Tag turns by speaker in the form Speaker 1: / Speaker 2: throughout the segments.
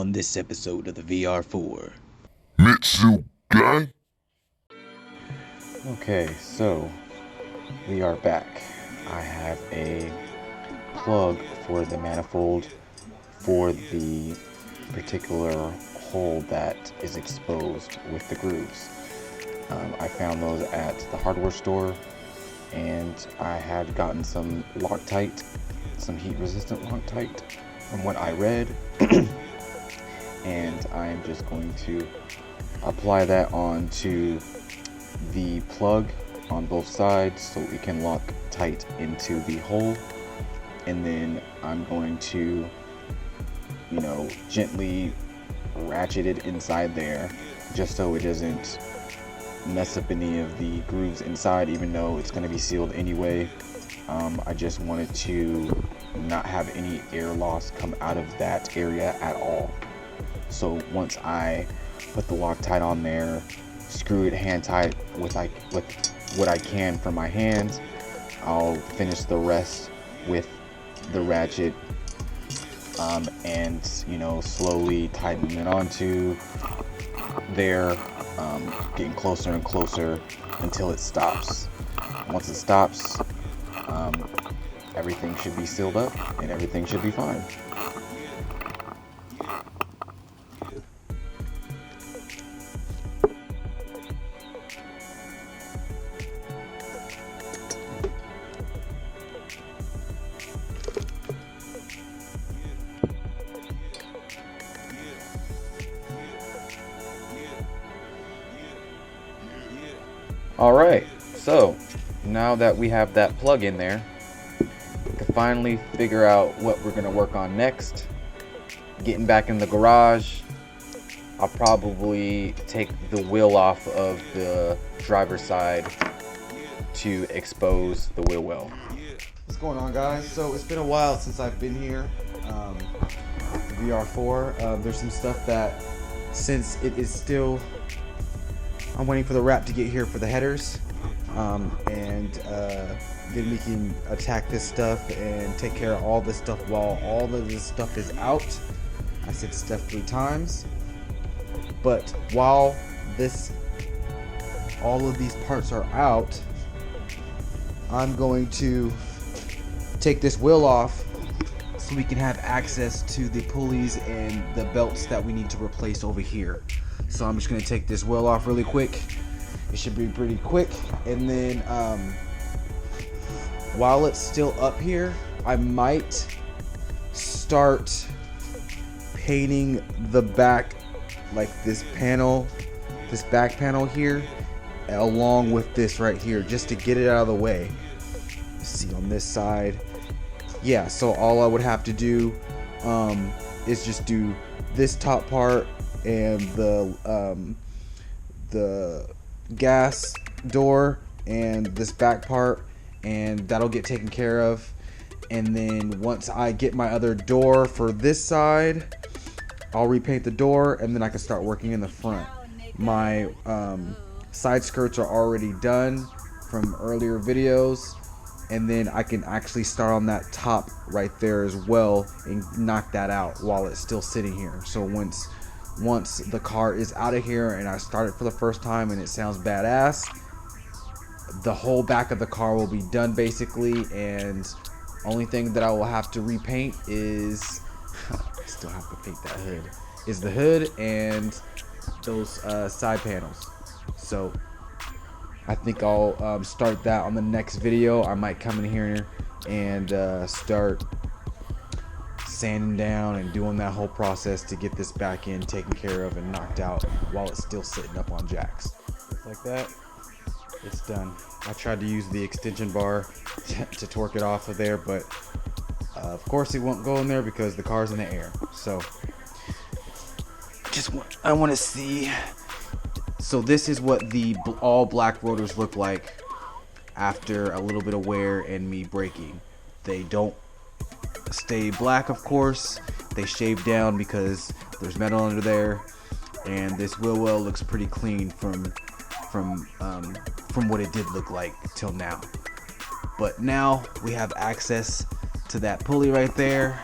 Speaker 1: on this episode of the VR4.
Speaker 2: Mitsu Gang?
Speaker 3: Okay, so we are back. I have a plug for the manifold for the particular hole that is exposed with the grooves. I found those at the hardware store, and I had gotten some Loctite, some heat-resistant Loctite from what I read, and I'm just going to apply that onto the plug on both sides so it can lock tight into the hole, and then I'm going to, gently ratchet it inside there just so it doesn't mess up any of the grooves inside, even though it's going to be sealed anyway. I just wanted to not have any air loss come out of that area at all. So once I put the Loctite on there, screw it hand tight with what I can from my hands, I'll finish the rest with the ratchet, and slowly tighten it onto there, getting closer and closer until it stops. Once it stops, everything should be sealed up and everything should be fine. Alright, so now that we have that plug in there, we can finally figure out what we're going to work on next. Getting back in the garage, I'll probably take the wheel off of the driver's side to expose the wheel well.
Speaker 4: What's going on, guys? So it's been a while since I've been here, VR4. There's some stuff that, since it is still, I'm waiting for the wrap to get here for the headers, and then we can attack this stuff and take care of all this stuff while all of this stuff is out. I said stuff 3 times, but while all of these parts are out, I'm going to take this wheel off so we can have access to the pulleys and the belts that we need to replace over here. So I'm just going to take this wheel off really quick. It should be pretty quick. And then while it's still up here, I might start painting the back, like this panel, this back panel here, along with this right here, just to get it out of the way. Let's see on this side. Yeah, so all I would have to do is just do this top part and the gas door and this back part, and that'll get taken care of. And then once I get my other door for this side, I'll repaint the door, and then I can start working in the front. My side skirts are already done from earlier videos, and then I can actually start on that top right there as well and knock that out while it's still sitting here. So once the car is out of here and I start it for the first time and it sounds badass, the whole back of the car will be done basically, and only thing that I will have to repaint is I still have to paint that hood, is the hood and those side panels. So I think I'll start that on the next video. I might come in here and start sanding down and doing that whole process to get this back in taken care of and knocked out while it's still sitting up on jacks. Just like that, it's done. I tried to use the extension bar to torque it off of there, but of course it won't go in there because the car's in the air. So I want to see. So this is what the all black rotors look like after a little bit of wear and me braking. They don't stay black, of course. They shave down because there's metal under there, and this wheel well looks pretty clean from what it did look like till now. But now we have access to that pulley right there.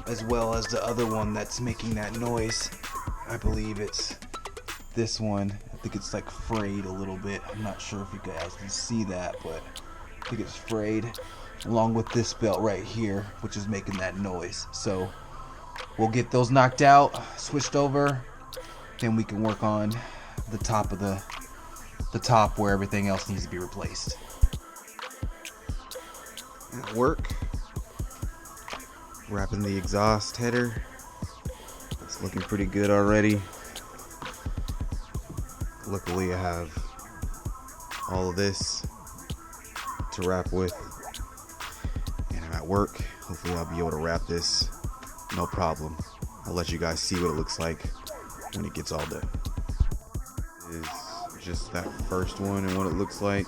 Speaker 4: as well as the other one that's making that noise. I believe it's this one. I think it's like frayed a little bit. I'm not sure if you guys can see that, but I think it's frayed, along with this belt right here, which is making that noise. So we'll get those knocked out, switched over, then we can work on the top of the top where everything else needs to be replaced. At work, wrapping the exhaust header. It's looking pretty good already. Luckily I have all of this to wrap with, and I'm at work. Hopefully I'll be able to wrap this no problem. I'll let you guys see what it looks like when it gets all done. This is just that first one and what it looks like.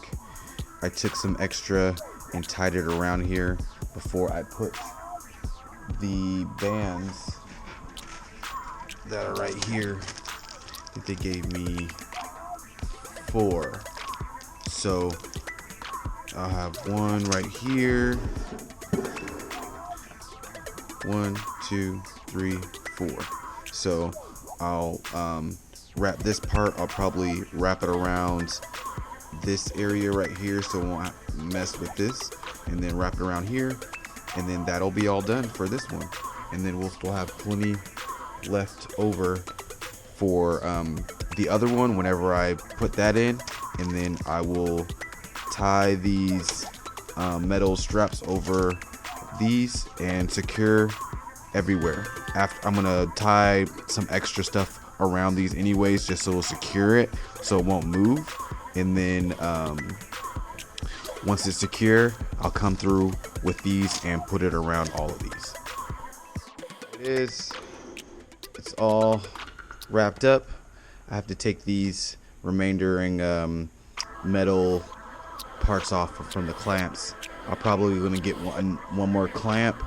Speaker 4: I took some extra and tied it around here before I put the bands that are right here. I think they gave me 4. So I'll have one right here. 1, 2, 3, 4. So I'll wrap this part. I'll probably wrap it around this area right here so it won't mess with this, and then wrap it around here, and then that'll be all done for this one. And then we'll still have plenty left over for the other one whenever I put that in, and then I will tie these metal straps over these and secure everywhere. After, I'm gonna tie some extra stuff around these anyways, just so it'll secure it so it won't move. And then once it's secure, I'll come through with these and put it around all of these. It's all wrapped up. I have to take these remaining metal parts off from the clamps. I'm probably gonna get one more clamp.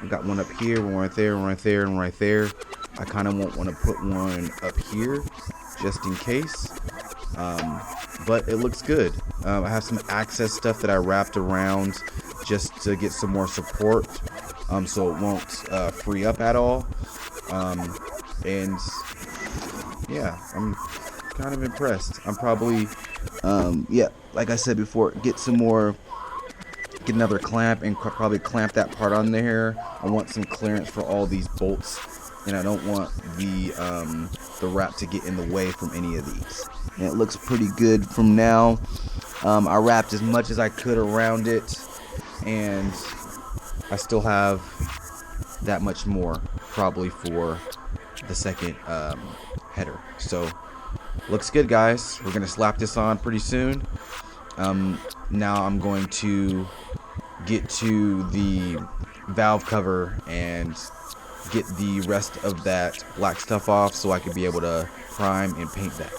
Speaker 4: I've got one up here, one right there, one right there, and right there. I kind of want to put one up here just in case. But it looks good. I have some access stuff that I wrapped around just to get some more support, so it won't free up at all. And yeah, I'm kind of impressed. I'm probably, yeah, like I said before, get another clamp and probably clamp that part on there. I want some clearance for all these bolts, and I don't want the wrap to get in the way from any of these. And it looks pretty good from now. I wrapped as much as I could around it, and I still have that much more probably for the second header. So looks good, guys. We're gonna slap this on pretty soon. Now I'm going to get to the valve cover and get the rest of that black stuff off so I can be able to prime and paint that.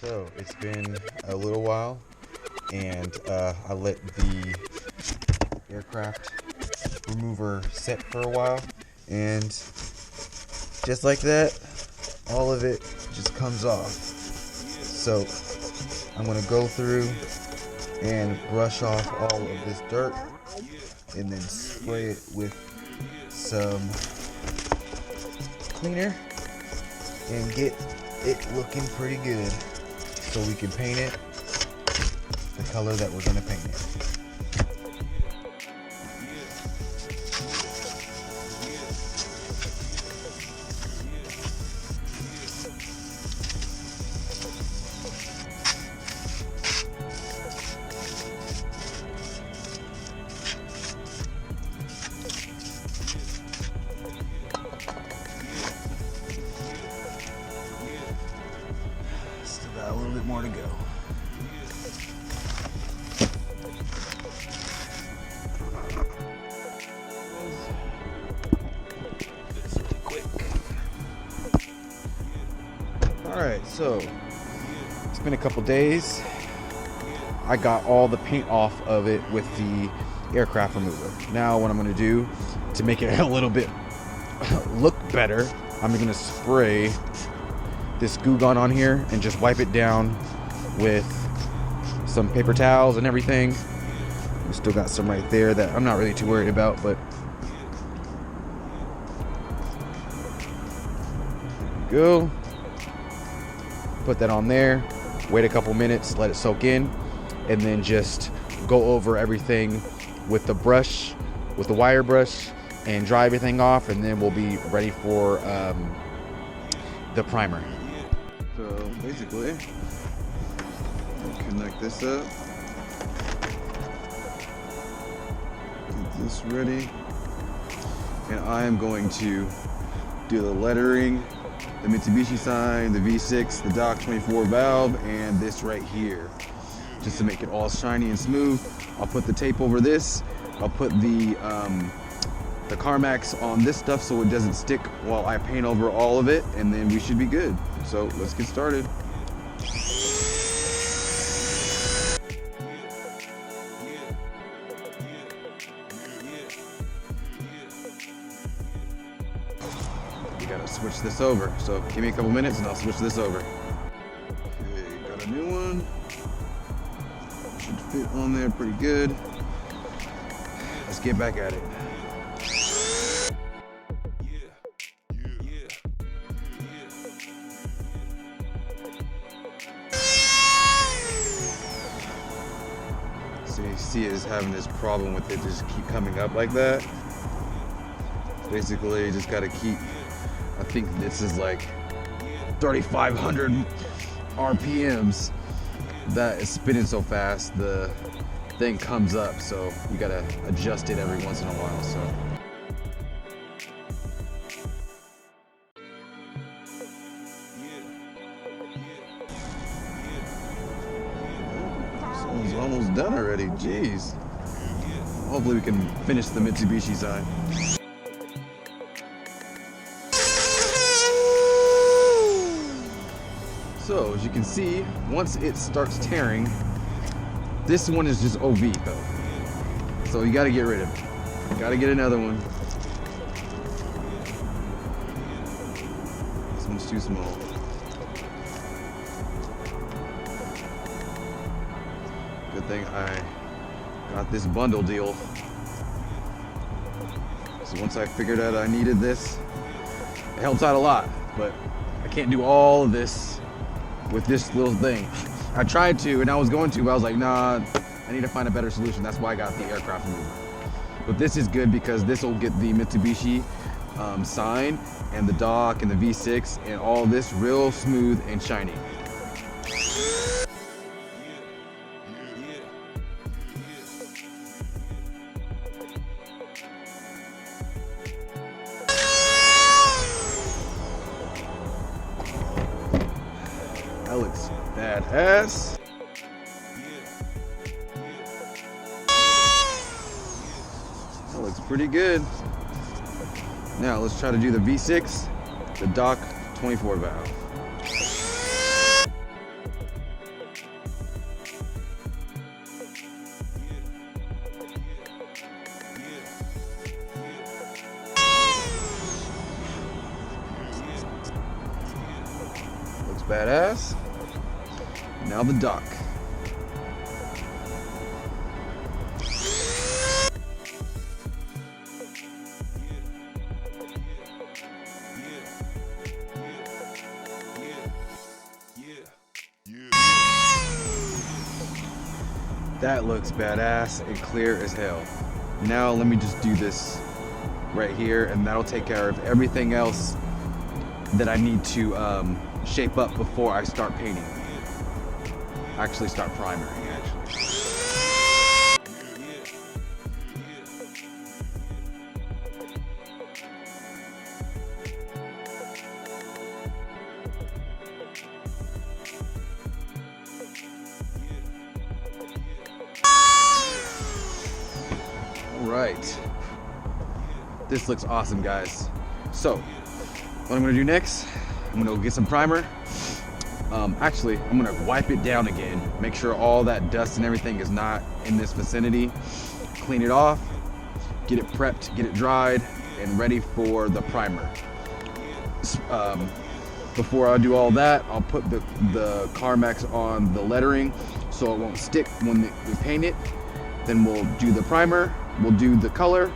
Speaker 4: So it's been a little while, and I let the aircraft remover set for a while, and just like that, all of it just comes off. So I'm gonna go through and brush off all of this dirt, and then spray it with some cleaner and get it looking pretty good, so we can paint it the color that we're gonna paint it. Still got a little bit more to go. Alright, so it's been a couple days. I got all the paint off of it with the aircraft remover. Now what I'm going to do to make it a little bit look better, I'm going to spray this Goo Gone on here and just wipe it down with some paper towels and everything. We still got some right there that I'm not really too worried about, but there we go. Put that on there, wait a couple minutes, let it soak in, and then just go over everything with the brush, with the wire brush, and dry everything off, and then we'll be ready for the primer. So basically, connect this up, get this ready, and I am going to do the lettering, the Mitsubishi sign, the V6, the Dock 24 valve, and this right here, just to make it all shiny and smooth. I'll put the tape over this. I'll put the CRRRAAAZZYY on this stuff so it doesn't stick while I paint over all of it, and then we should be good. So let's get started. Gotta switch this over, so give me a couple minutes and I'll switch this over. Okay, got a new one. Should fit on there pretty good. Let's get back at it. So you see it is having this problem with it just keep coming up like that. Basically, you just gotta keep, I think this is like 3,500 RPMs that is spinning so fast, the thing comes up, so you gotta adjust it every once in a while. So it's almost done already, jeez. Hopefully we can finish the Mitsubishi side. So as you can see, once it starts tearing, this one is just OV though. So you gotta get rid of it. Gotta get another one. This one's too small. Good thing I got this bundle deal. So once I figured out I needed this, it helps out a lot, but I can't do all of this with this little thing. I tried to, and I was going to, but I was like, nah, I need to find a better solution. That's why I got the aircraft remover. But this is good because this will get the Mitsubishi sign and the dock and the V6 and all this real smooth and shiny. That looks badass. That looks pretty good. Now let's try to do the V6, the Dock 24 valve. Looks badass. Now the dock. That looks badass and clear as hell. Now let me just do this right here, and that'll take care of everything else that I need to shape up before I start painting. Actually start primering, actually. Right. This looks awesome, guys. So, what I'm gonna do next I'm gonna go get some primer. Actually, I'm gonna wipe it down again, make sure all that dust and everything is not in this vicinity, clean it off, get it prepped, get it dried, and ready for the primer. Before I do all that, I'll put the Carmex on the lettering so it won't stick when we paint it. Then we'll do the primer, we'll do the color,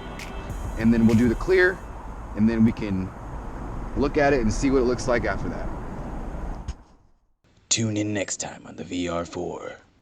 Speaker 4: and then we'll do the clear, and then we can look at it and see what it looks like after that.
Speaker 1: Tune in next time on the VR4.